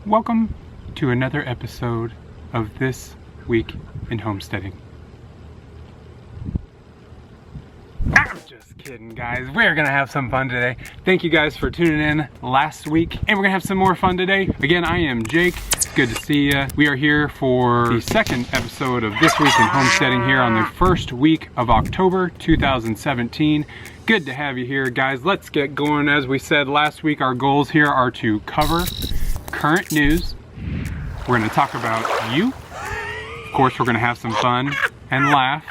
Welcome to another episode of This Week in Homesteading. I'm just kidding, guys. We're gonna have some fun today. Thank you guys for tuning in last week, and we're gonna have some more fun today. Again, I am Jake. It's good to see you. We are here for the second episode of This Week in Homesteading here on the first week of October 2017. Good to have you here, guys. Let's get going. As we said last week, our goals here are to cover current news. We're going to talk about you. Of course, we're going to have some fun and laugh.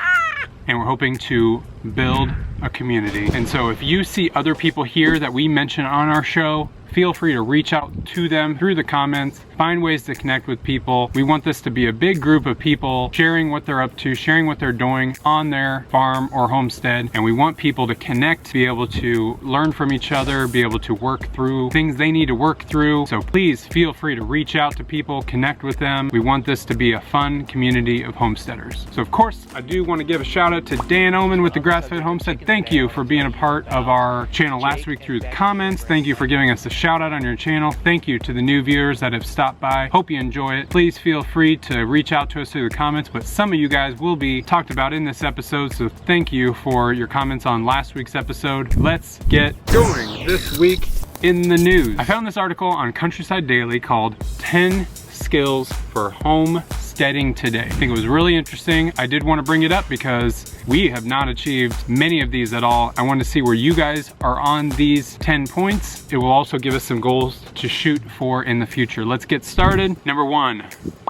And we're hoping to build a community. And so if you see other people here that we mention on our show, feel free to reach out to them through the comments. Find ways to connect with people. We want this to be a big group of people sharing what they're up to, sharing what they're doing on their farm or homestead. And we want people to connect, be able to learn from each other, be able to work through things they need to work through. So please feel free to reach out to people, connect with them. We want this to be a fun community of homesteaders. So of course, I do want to give a shout out to Dan Oman with the Grass-Fed Homestead. Thank you for being a part of our channel last week through the comments. Thank you for giving us a shout out on your channel. Thank you to the new viewers that have stopped by. Hope you enjoy it. Please feel free to reach out to us through the comments, but some of you guys will be talked about in this episode, so thank you for your comments on last week's episode. Let's get going. This week in the news, I found this article on Countryside Daily called 10 Skills for Homesteading Today. I think it was really interesting. I did want to bring it up because we have not achieved many of these at all. I want to see where you guys are on these 10 points. It will also give us some goals to shoot for in the future. Let's get started. Number 1,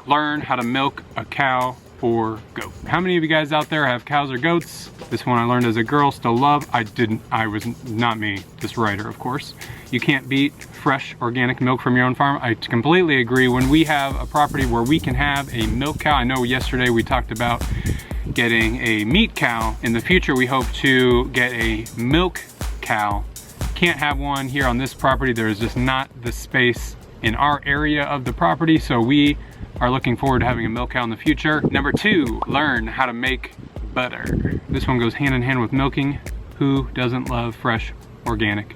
learn how to milk a cow or goat. How many of you guys out there have cows or goats? This one I learned as a girl, still love. I was not me, this writer, of course. You can't beat fresh organic milk from your own farm. I completely agree. When we have a property where we can have a milk cow, I know yesterday we talked about getting a meat cow. In the future, we hope to get a milk cow. Can't have one here on this property. There is just not the space in our area of the property, so we are looking forward to having a milk cow in the future. Number 2, learn how to make butter. This one goes hand in hand with milking. Who doesn't love fresh organic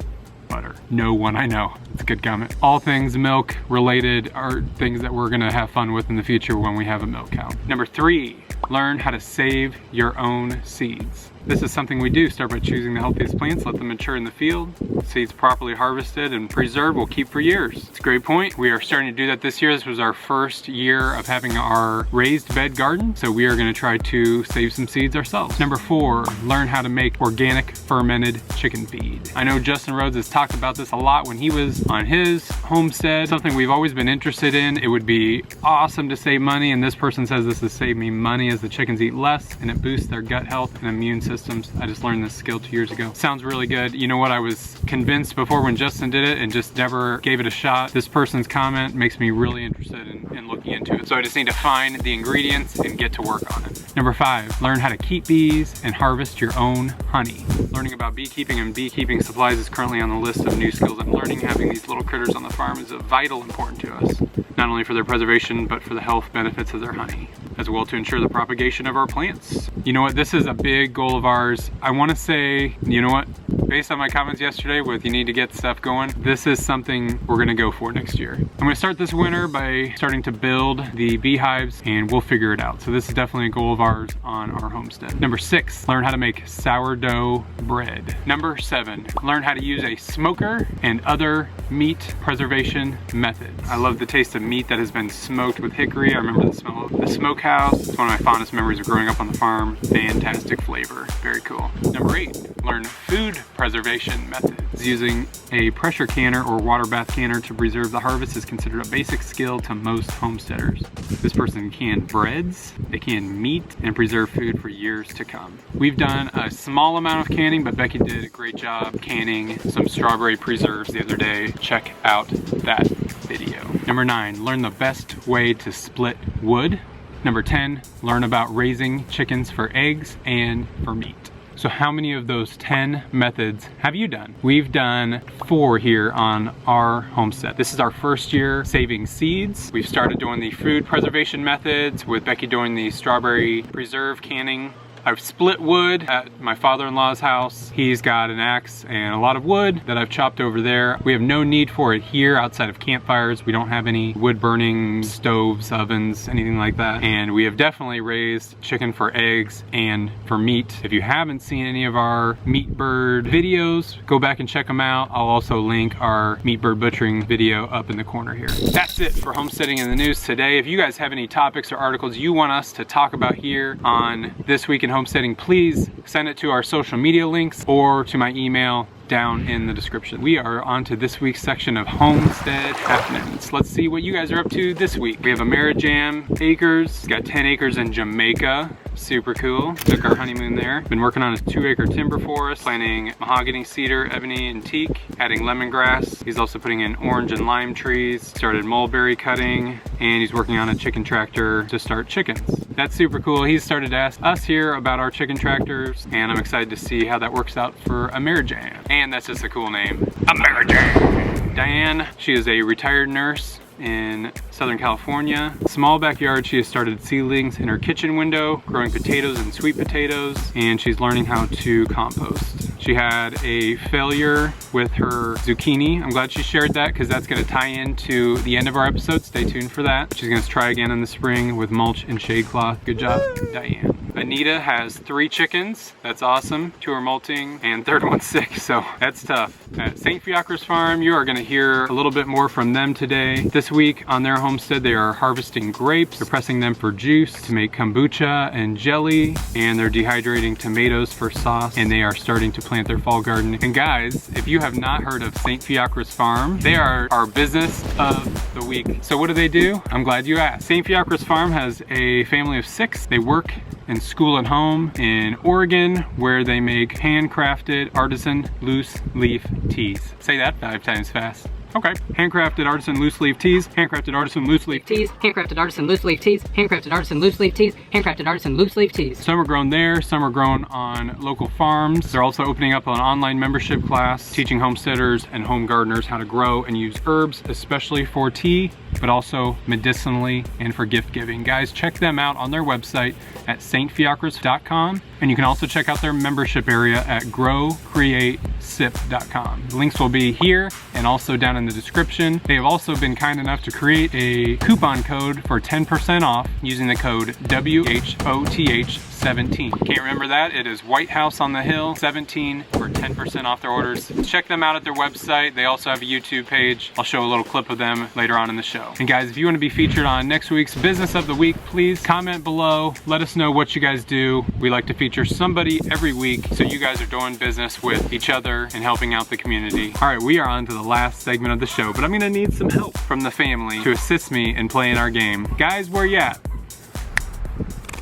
butter? No one I know. It's a good comment. All things milk related are things that we're gonna have fun with in the future when we have a milk cow. Number 3, learn how to save your own seeds. This is something we do. Start by choosing the healthiest plants, let them mature in the field. Seeds properly harvested and preserved will keep for years. It's a great point. We are starting to do that this year. This was our first year of having our raised bed garden, so we are going to try to save some seeds ourselves. Number 4, learn how to make organic fermented chicken feed. I know Justin Rhodes has talked about this a lot when he was on his homestead. Something we've always been interested in. It would be awesome to save money, and this person says this has saved me money as the chickens eat less and it boosts their gut health and immune systems. I just learned this skill 2 years ago. Sounds really good. You know what, I was convinced before when Justin did it and just never gave it a shot. This person's comment makes me really interested in looking into it. So I just need to find the ingredients and get to work on it. Number 5, learn how to keep bees and harvest your own honey. Learning about beekeeping and beekeeping supplies is currently on the list of new skills I'm learning. Having these little critters on the farm is of vital importance to us, not only for their preservation, but for the health benefits of their honey, as well to ensure the propagation of our plants. You know what, this is a big goal of ours. I want to say, you know what, based on my comments yesterday with you need to get stuff going, this is something we're gonna go for next year. I'm gonna start this winter by starting to build the beehives, and we'll figure it out. So this is definitely a goal of ours on our homestead. Number 6, learn how to make sourdough bread. Number 7, learn how to use a smoker and other meat preservation methods. I love the taste of meat that has been smoked with hickory. I remember the smell of the smokehouse. It's one of my fondest memories of growing up on the farm. Fantastic flavor, very cool. Number 8, learn food preservation methods. Using a pressure canner or water bath canner to preserve the harvest is considered a basic skill to most homesteaders. This person can breads, they can meat, and preserve food for years to come. We've done a small amount of canning, but Becky did a great job canning some strawberry preserves the other day. Check out that video. Number 9, learn the best way to split wood. Number 10, learn about raising chickens for eggs and for meat. So how many of those 10 methods have you done? We've done 4 here on our homestead. This is our first year saving seeds. We've started doing the food preservation methods with Becky doing the strawberry preserve canning I've split wood at my father-in-law's house. He's got an axe and a lot of wood that I've chopped over there. We have no need for it here outside of campfires. We don't have any wood burning stoves, ovens, anything like that. And we have definitely raised chicken for eggs and for meat. If you haven't seen any of our meat bird videos, go back and check them out. I'll also link our meat bird butchering video up in the corner here. That's it for homesteading in the news today. If you guys have any topics or articles you want us to talk about here on This Week in Homesteading, please send it to our social media links or to my email down in the description. We are on to this week's section of Homestead Happenings. Let's see what you guys are up to this week. We have Amerijam acres. Got 10 acres in Jamaica. Super cool. Took our honeymoon there. Been working on a 2-acre timber forest, planting mahogany, cedar, ebony, and teak, adding lemongrass. He's also putting in orange and lime trees, started mulberry cutting, and he's working on a chicken tractor to start chickens. That's super cool. He's started to ask us here about our chicken tractors, and I'm excited to see how that works out for Amerijam. And that's just a cool name, Amerijam. Diane, she is a retired nurse in Southern California. Small backyard, she has started seedlings in her kitchen window, growing potatoes and sweet potatoes, and she's learning how to compost. She had a failure with her zucchini. I'm glad she shared that because that's gonna tie into the end of our episode. Stay tuned for that. She's gonna try again in the spring with mulch and shade cloth. Good job, Diane. Anita has 3 chickens. That's awesome. 2 are molting and third one's sick, so that's tough. At St. Fiacre's Farm, you are gonna hear a little bit more from them today. This week on their homestead, they are harvesting grapes. They're pressing them for juice to make kombucha and jelly, and they're dehydrating tomatoes for sauce, and they are starting to plant their fall garden. And guys, if you have not heard of St. Fiacre's Farm, they are our business of the week. So what do? I'm glad you asked. St. Fiacre's Farm has a family of 6. They work in school and home in Oregon, where they make handcrafted artisan loose leaf teas. Say that 5 times fast. Okay. Handcrafted artisan loose leaf teas, handcrafted artisan loose leaf teas, handcrafted artisan loose leaf teas, handcrafted artisan loose leaf teas, handcrafted artisan loose leaf teas. Some are grown there, some are grown on local farms. They're also opening up an online membership class teaching homesteaders and home gardeners how to grow and use herbs, especially for tea, but also medicinally and for gift giving. Guys, check them out on their website at stfiacres.com, and you can also check out their membership area at growcreatesip.com. The links will be here and also down in the description. They have also been kind enough to create a coupon code for 10% off using the code WHOTH17. Can't remember that? It is White House on the Hill 17 for 10% off their orders. Check them out at their website. They also have a YouTube page. I'll show a little clip of them later on in the show. And guys, if you want to be featured on next week's Business of the Week, please comment below. Let us know what you guys do. We like to feature somebody every week, so you guys are doing business with each other and helping out the community. All right, we are on to the last segment of the show, but I'm gonna need some help from the family to assist me in playing our game. Guys, where you at?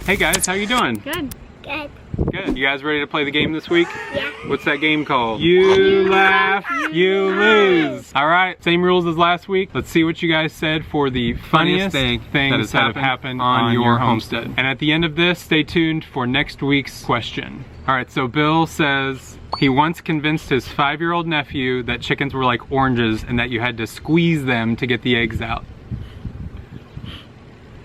Hey guys, how you doing? Good. Good. Good. You guys ready to play the game this week? Yeah. What's that game called? You laugh, you lose. All right, same rules as last week. Let's see what you guys said for the funniest things that have happened on your homestead. And at the end of this, stay tuned for next week's question. All right, so Bill says he once convinced his 5-year-old nephew that chickens were like oranges and that you had to squeeze them to get the eggs out.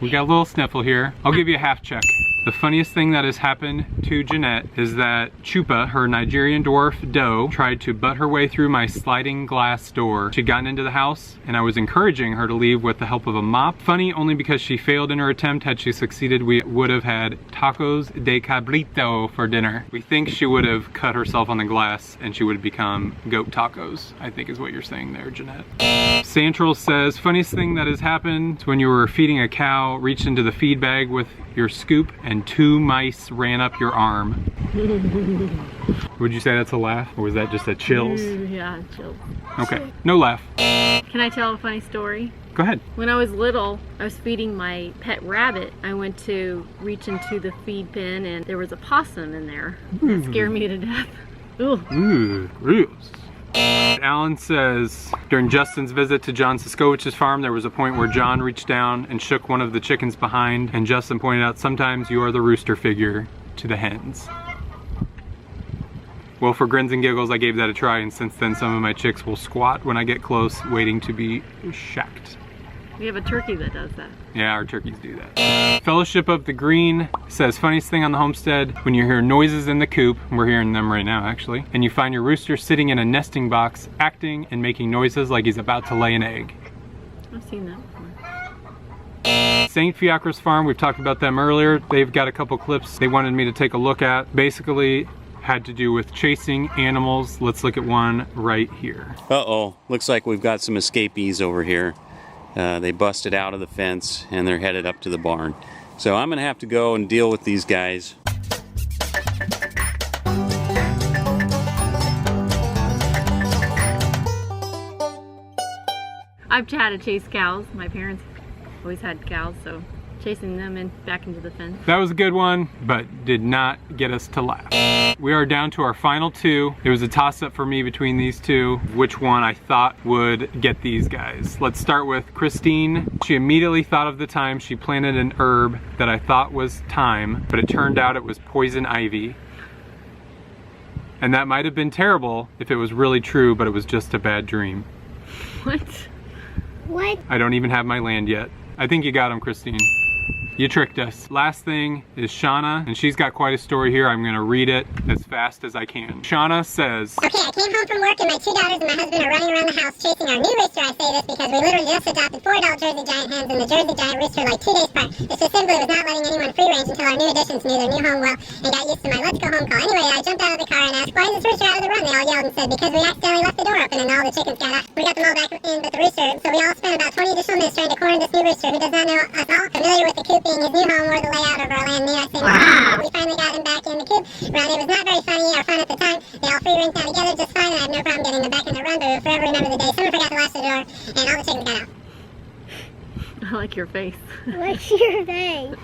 We got a little sniffle here. I'll give you a half check. The funniest thing that has happened to Jeanette is that Chupa, her Nigerian dwarf doe, tried to butt her way through my sliding glass door. She'd gotten into the house and I was encouraging her to leave with the help of a mop. Funny only because she failed in her attempt. Had she succeeded, we would have had tacos de cabrito for dinner. We think she would have cut herself on the glass and she would have become goat tacos, I think is what you're saying there, Jeanette. Santral says, funniest thing that has happened is when you were feeding a cow, reached into the feed bag with your scoop and 2 mice ran up your arm. Would you say that's a laugh or was that just a chills? Yeah, chills. Okay, no laugh. Can I tell a funny story? Go ahead. When I was little, I was feeding my pet rabbit. I went to reach into the feed bin and there was a possum in there. That scared me to death. Ooh. Ooh, gross. Alan says, during Justin's visit to John Siskowich's farm, there was a point where John reached down and shook one of the chickens behind, and Justin pointed out, sometimes you are the rooster figure to the hens. Well, for grins and giggles, I gave that a try, and since then some of my chicks will squat when I get close, waiting to be shacked. We have a turkey that does that. Yeah, our turkeys do that. Fellowship of the Green says, funniest thing on the homestead, when you hear noises in the coop, we're hearing them right now actually, and you find your rooster sitting in a nesting box, acting and making noises like he's about to lay an egg. I've seen that before. St. Fiacre's Farm, we've talked about them earlier. They've got a couple clips they wanted me to take a look at. Basically, had to do with chasing animals. Let's look at one right here. Uh-oh, looks like we've got some escapees over here. They busted out of the fence and they're headed up to the barn. So I'm gonna have to go and deal with these guys. I've had to chase cows. My parents always had cows, so chasing them in back into the fence. That was a good one, but did not get us to laugh. We are down to our final two. It was a toss-up for me between these two, which one I thought would get these guys. Let's start with Christine. She immediately thought of the time she planted an herb that I thought was thyme, but it turned out it was poison ivy. And that might have been terrible if it was really true, but it was just a bad dream. What? What? I don't even have my land yet. I think you got him, Christine. You tricked us. Last thing is Shauna, and she's got quite a story here. I'm gonna read it as fast as I can. Shauna says, Okay, I came home from work and my 2 daughters and my husband are running around the house chasing our new rooster. I say this because we literally just adopted 4 adult Jersey Giant hens and the Jersey Giant rooster like 2 days prior. This just simply was not letting anyone free range until our new additions knew their new home well and got used to my let's go home call. Anyway, I jumped out of the car and asked, why is this rooster out of the run? They all yelled and said, because we accidentally left the door open and all the chickens got out. We got them all back in but the rooster, so we all spent about 20 additional minutes trying to corner this new rooster who does not know us all, familiar with the coop being his new home or the layout of our land. I say, wow. We finally got him back in the coop. Run. It was not very funny or fun at the time. They all free ranged out together just fine, and I have no problem getting them back in the run, but I will forever remember the day someone forgot to latch the door and all the chickens got out. I like your face. What's your face?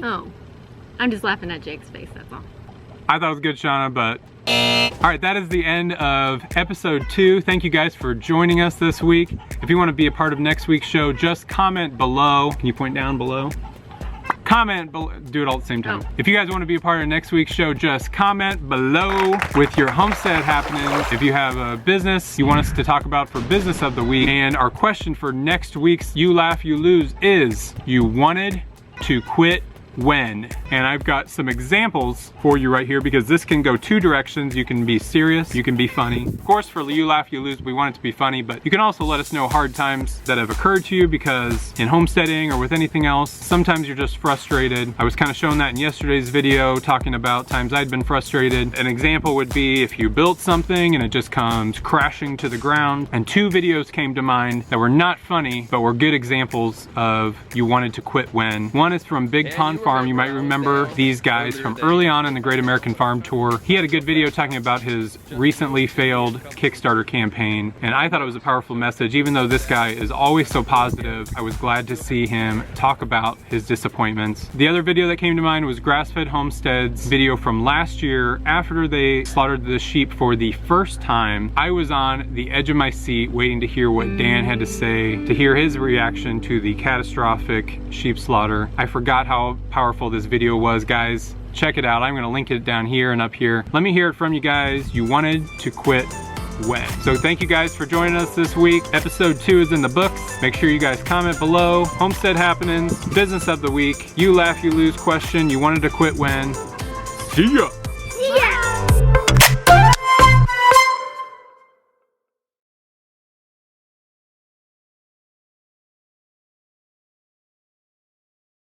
Oh, I'm just laughing at Jake's face, that's all. I thought it was good, Shauna, but all right, that is the end of episode 2. Thank you guys for joining us this week. If you want to be a part of next week's show, just comment below. Can you point down below? Comment below, do it all at the same time. Oh. If you guys want to be a part of next week's show, just comment below with your homestead happenings. If you have a business you want us to talk about for business of the week, and our question for next week's You Laugh, You Lose is, you wanted to quit when? And I've got some examples for you right here because this can go 2 directions. You can be serious, you can be funny. Of course, for You Laugh, You Lose, we want it to be funny, but you can also let us know hard times that have occurred to you because in homesteading or with anything else, sometimes you're just frustrated. I was kind of showing that in yesterday's video, talking about times I'd been frustrated. An example would be if you built something and it just comes crashing to the ground. And 2 videos came to mind that were not funny, but were good examples of you wanted to quit when. One is from Big Pond Farm. You might remember these guys from early on in the Great American Farm Tour. He had a good video talking about his recently failed Kickstarter campaign, and I thought it was a powerful message. Even though this guy is always so positive, I was glad to see him talk about his disappointments. The other video that came to mind was Grass-Fed Homestead's video from last year after they slaughtered the sheep for the first time. I was on the edge of my seat waiting to hear what Dan had to say, to hear his reaction to the catastrophic sheep slaughter. I forgot how powerful this video was, guys. Check it out. I'm gonna link it down here and up here. Let me hear it from you guys. You wanted to quit when? So thank you guys for joining us this week. Episode 2 is in the books. Make sure you guys comment below. Homestead happenings, business of the week, You Laugh, You Lose question, you wanted to quit when? See ya!